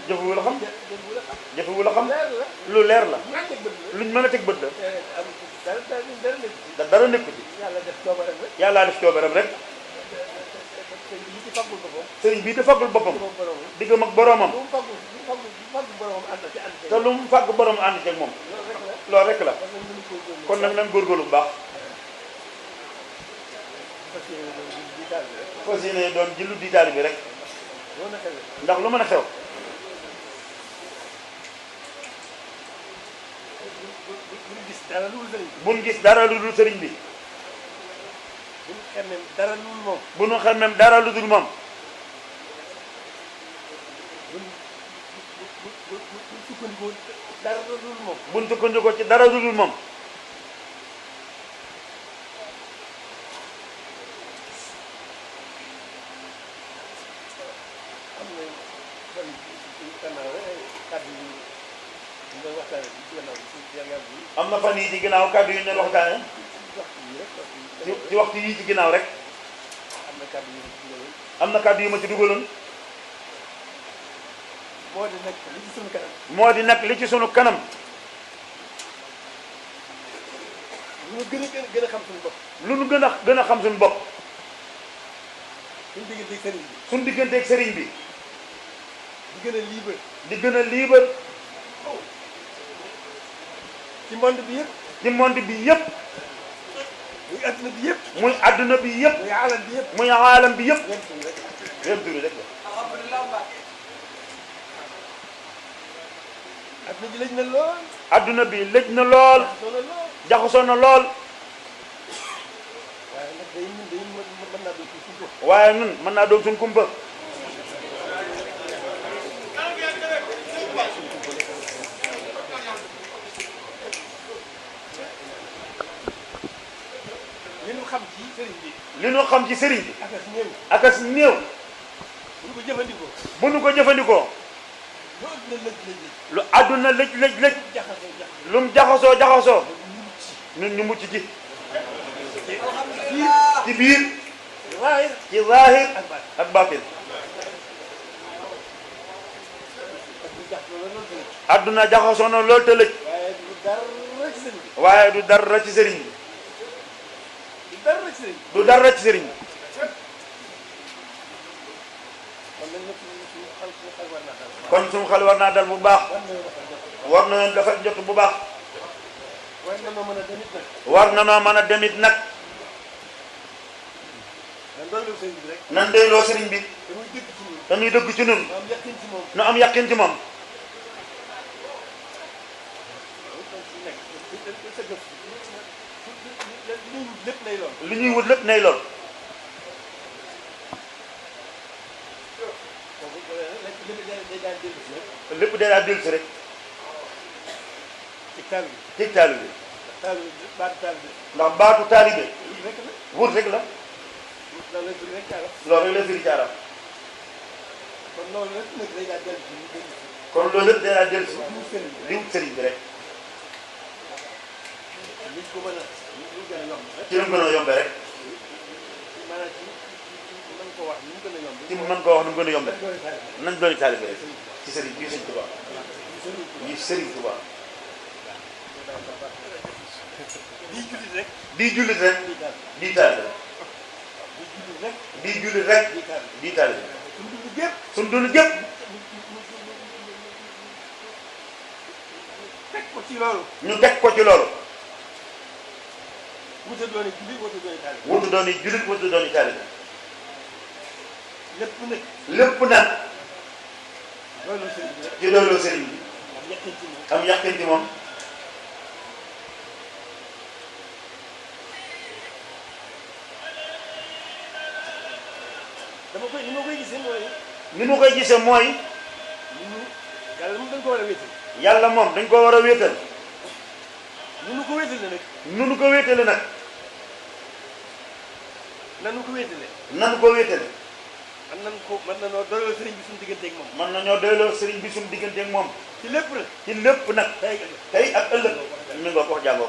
jëfewu la xam. jëfewu la xam. leer la. lu leer la. luñ mën a teg bët la. luñ mën a teg bët la. dara nekk ci. dara nekku ci. yàlla def coobareem rek. yàllaa def coobareem rek. li ci faggul boppam. sëriñ bii di faggul boppam. moom boromam. diggam ak boromam. lu mu faggu boromam ànd ci ànd ci. te lu mu fàgg borom ànd ceeg moom. loolu rek la. loolu rek la. kon nag nañ góorgóorlu bu baax. fas yéene doon jillu di taali bi rek. ndax lu mën a xew. buñ gis dara lu dul sëriñ bi. buñ xemmem dara lu dul moom. bu ñu xemmem dara lu dul moom. sukkandikoo dara lu dul moom. buñ sukkandikoo ci dara lu dul moom. am na fan yii ci ginnaaw kàddu yi ñu doon waxtaane ci waxtu yii ci ginnaaw rek am na kàddu yu ma ci dugaloon. moo di nag li ci sunu kanam. moo di nag li ci sunu kanam. lu ñu gën a xam suñu bopp. lu ñu gën a xam suñu bopp. suñu digganteeg sëriñ bi. suñu digganteeg sëriñ bi. di gën a libre. di gën a libre. ci monde bi yëpp. ci monde bi yëpp. muy adduna bi yëpp. muy adduna bi yëpp. muy aalam bi yëpp. muy aalam bi yëpp. yëpp turi rek la. adduna bi lëj na lool. adduna bi lëj na lool. jaxasoo na lool. waaye nag day mën naa doon suñ kumpa. waaye ñun mën naa doon suñ kumpa. li ñu xam ci sëriñ bi. li ñu xam ci sëriñ bi. akas néew. akas néew. bu ñu ko jëfandikoo. bu ñu ko jëfandikoo. lu àdduna lëj lëj lëj. lu mu jaxasoo. ñun ñu mucc ci. ci biir. ci zaahir ak baatin. àdduna jaxasoo na lool te lëj. waaye du dara ci sëriñ bi. du dara ci sëriñ bi. kon suñu xel war naa dal bu baax. war na dafa jot bu baax. war na noo mën a demit nag. nan doyloo sëriñ bi. dañuy dëgg ci ñun. nu am yaqin ci moom. li ñuy wut lépp nay lool. lépp day daal dellu si rek. ci taalibe. ndax baatu taalibe. wut rek la. loolu rek la firi ci arab. kon loolu lépp day daal dellu si. li wut sëriñ bi rek. ci lu mu gën a yombee rek. ci mën koo wax nu mu gën a yombee. nañ doon taalibe rek. ci sëriñ bii sëriñ Tuubaa. bii sëriñ Tuubaa. di jullit rek. di taalibe. di jullit rek. di taalibe. suñ dund gépp. ñu teg ko ci loolu. wutu dooni jullit wutu dooni taalibe. wutu dooni jullit wutu dooni taalibe. lépp nag. ci doyloo sëriñ bi. am yàqin ci moom. ni ma koy gisee mooy. ni ma koy gisee mooy. yàlla moom dañ ko war a wéetal. yàlla moom dañ ko war a wéetal. nu ko wéetale nag. nu ko wéetale nag. nanu ko wéetale. nanu ko wéetale. mën nañoo doyloo sëriñ bi suñu digganteeg moom. mën nañoo doyloo sëriñ bi suñu digganteeg moom. ci lépp nag. ci lépp nag. tey ak ëllëg. mi nga ko wax jàngoo.